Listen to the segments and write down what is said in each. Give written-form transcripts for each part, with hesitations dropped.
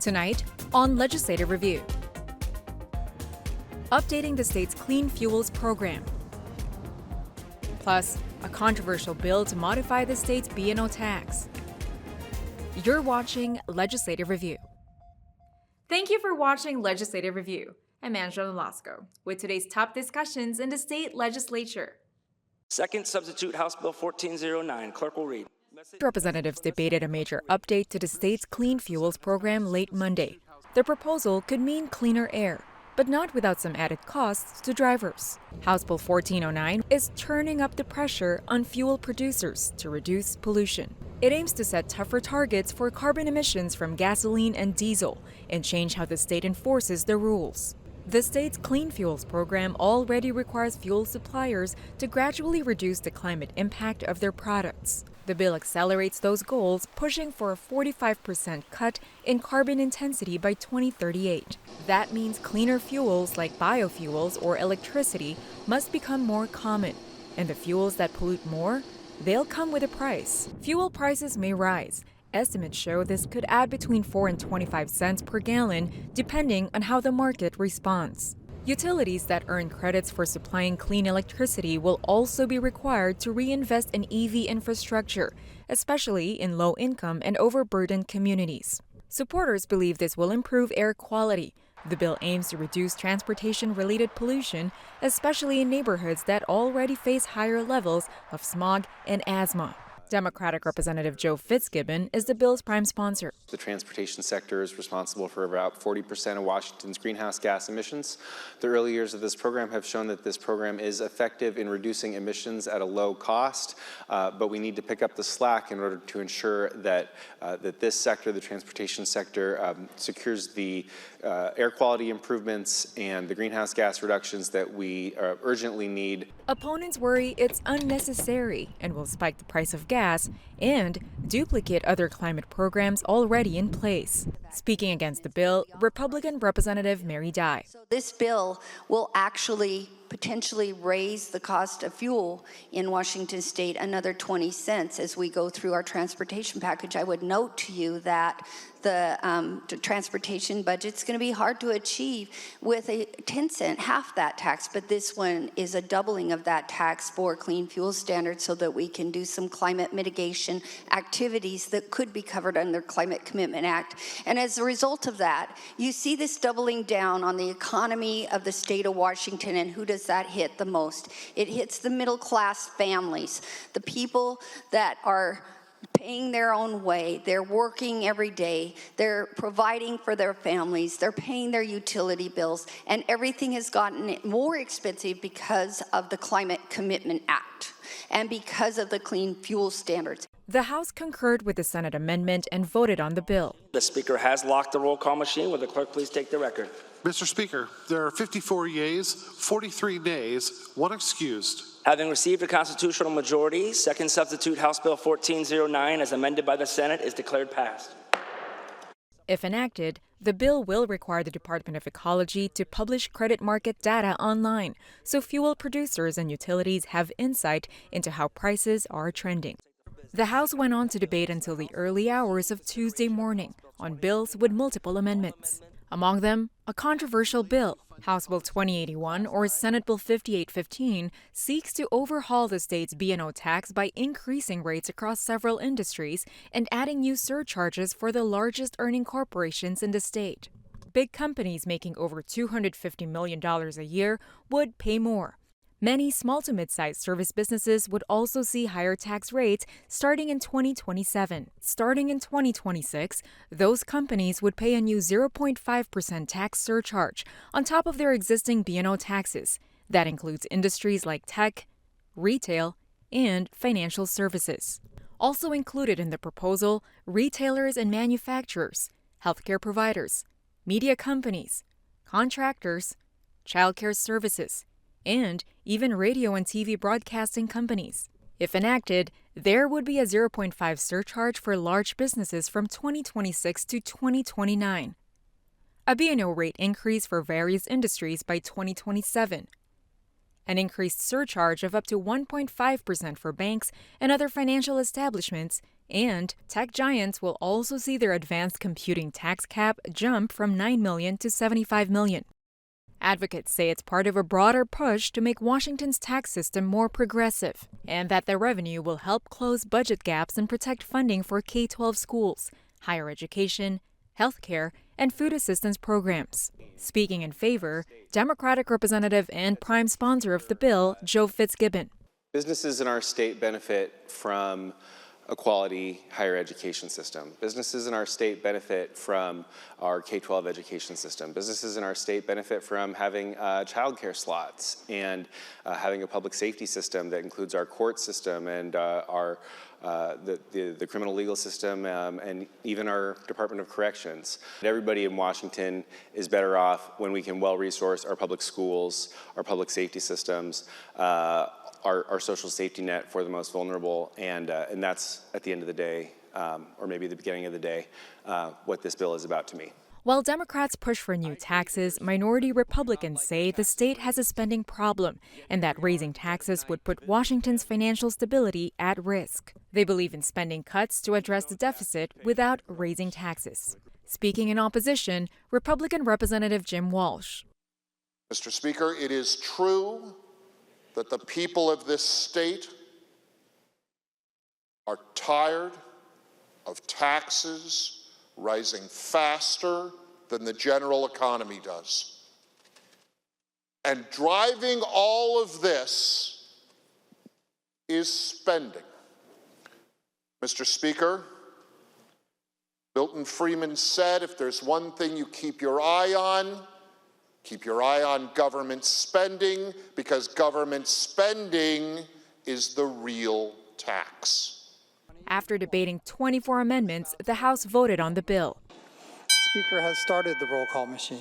Tonight on Legislative Review. Updating the state's clean fuels program. Plus, a controversial bill to modify the state's B&O tax. You're watching Legislative Review. Thank you for watching Legislative Review. I'm Angela Lasco with today's top discussions in the state legislature. Second substitute House Bill 1409. Clerk will read. Representatives debated a major update to the state's clean fuels program late Monday. The proposal could mean cleaner air, but not without some added costs to drivers. House Bill 1409 is turning up the pressure on fuel producers to reduce pollution. It aims to set tougher targets for carbon emissions from gasoline and diesel and change how the state enforces the rules. The state's Clean Fuels program already requires fuel suppliers to gradually reduce the climate impact of their products. The bill accelerates those goals, pushing for a 45% cut in carbon intensity by 2038. That means cleaner fuels like biofuels or electricity must become more common, and the fuels that pollute more, they'll come with a price. Fuel prices may rise. Estimates show this could add between 4 and 25 cents per gallon, depending on how the market responds. Utilities that earn credits for supplying clean electricity will also be required to reinvest in EV infrastructure, especially in low-income and overburdened communities. Supporters believe this will improve air quality. The bill aims to reduce transportation-related pollution, especially in neighborhoods that already face higher levels of smog and asthma. Democratic Representative Joe Fitzgibbon is the bill's prime sponsor. The transportation sector is responsible for about 40% of Washington's greenhouse gas emissions. The early years of this program have shown that this program is effective in reducing emissions at a low cost, but we need to pick up the slack in order to ensure that this sector, the transportation sector, secures the air quality improvements and the greenhouse gas reductions that we urgently need. Opponents worry it's unnecessary and will spike the price of gas and duplicate other climate programs already in place. Speaking against the bill, Republican Representative Mary Dye. So this bill will actually potentially raise the cost of fuel in Washington state another 20 cents as we go through our transportation package. I would note to you that the transportation budget's going to be hard to achieve with a 10-cent, half that tax, but this one is a doubling of that tax for clean fuel standards so that we can do some climate mitigation activities that could be covered under Climate Commitment Act. And as a result of that, you see this doubling down on the economy of the state of Washington, and who does that hit the most? It hits the middle-class families, the people that are paying their own way, they're working every day, they're providing for their families, they're paying their utility bills, and everything has gotten more expensive because of the Climate Commitment Act and because of the clean fuel standards. The House concurred with the Senate amendment and voted on the bill. The Speaker has locked the roll call machine. Will the clerk please take the record? Mr. Speaker, there are 54 yeas, 43 nays, 1 excused. Having received a constitutional majority, second substitute House Bill 1409 as amended by the Senate is declared passed. If enacted, the bill will require the Department of Ecology to publish credit market data online so fuel producers and utilities have insight into how prices are trending. The House went on to debate until the early hours of Tuesday morning on bills with multiple amendments. Among them, a controversial bill. House Bill 2081 or Senate Bill 5815 seeks to overhaul the state's B&O tax by increasing rates across several industries and adding new surcharges for the largest earning corporations in the state. Big companies making over $250 million a year would pay more. Many small to mid-sized service businesses would also see higher tax rates starting in 2027. Starting in 2026, those companies would pay a new 0.5% tax surcharge on top of their existing B&O taxes. That includes industries like tech, retail, and financial services. Also included in the proposal, retailers and manufacturers, healthcare providers, media companies, contractors, childcare services, and even radio and TV broadcasting companies. If enacted, there would be a 0.5 surcharge for large businesses from 2026 to 2029. A B&O rate increase for various industries by 2027. an increased surcharge of up to 1.5% for banks and other financial establishments, and tech giants will also see their advanced computing tax cap jump from $9 million to $75 million. Advocates say it's part of a broader push to make Washington's tax system more progressive, and that the revenue will help close budget gaps and protect funding for K-12 schools, higher education, healthcare, and food assistance programs. Speaking in favor, Democratic Representative and prime sponsor of the bill, Joe Fitzgibbon. Businesses in our state benefit from a quality higher education system. Businesses in our state benefit from our K-12 education system. Businesses in our state benefit from having childcare slots and having a public safety system that includes our court system and the criminal legal system and even our Department of Corrections. Everybody in Washington is better off when we can well-resource our public schools, our public safety systems, our social safety net for the most vulnerable, and that's at the end of the day, or maybe the beginning of the day, what this bill is about to me. While Democrats push for new taxes, minority Republicans say the state has a spending problem and that raising taxes would put Washington's financial stability at risk. They believe in spending cuts to address the deficit without raising taxes. Speaking in opposition, Republican Representative Jim Walsh. Mr. Speaker, it is true that the people of this state are tired of taxes rising faster than the general economy does. And driving all of this is spending. Mr. Speaker, Milton Friedman said, if there's one thing you keep your eye on government spending, because government spending is the real tax. After debating 24 amendments, the House voted on the bill. The Speaker has started the roll call machine.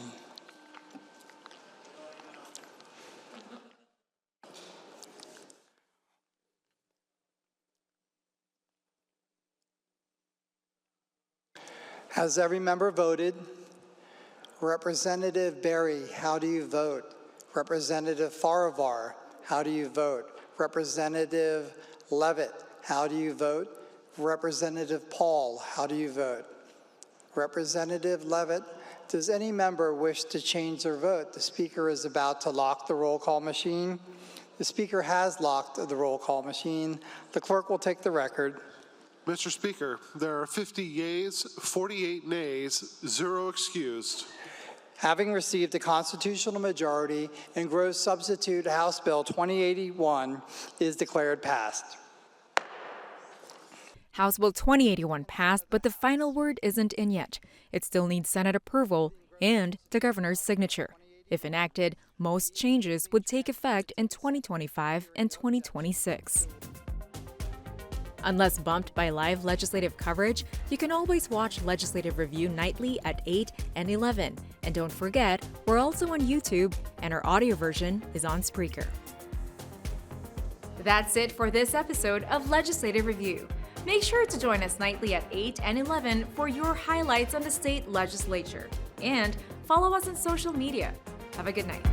Has every member voted? Representative Berry, how do you vote? Representative Farivar, how do you vote? Representative Levitt, how do you vote? Representative Paul, how do you vote? Representative Levitt, does any member wish to change their vote? The Speaker is about to lock the roll call machine. The Speaker has locked the roll call machine. The clerk will take the record. Mr. Speaker, there are 50 yeas, 48 nays, 0 excused. Having received a constitutional majority, and gross substitute House Bill 2081 is declared passed. House Bill 2081 passed, but the final word isn't in yet. It still needs Senate approval and the governor's signature. If enacted, most changes would take effect in 2025 and 2026. Unless bumped by live legislative coverage, you can always watch Legislative Review nightly at 8 and 11. And don't forget, we're also on YouTube, and our audio version is on Spreaker. That's it for this episode of Legislative Review. Make sure to join us nightly at 8 and 11 for your highlights on the state legislature. And follow us on social media. Have a good night.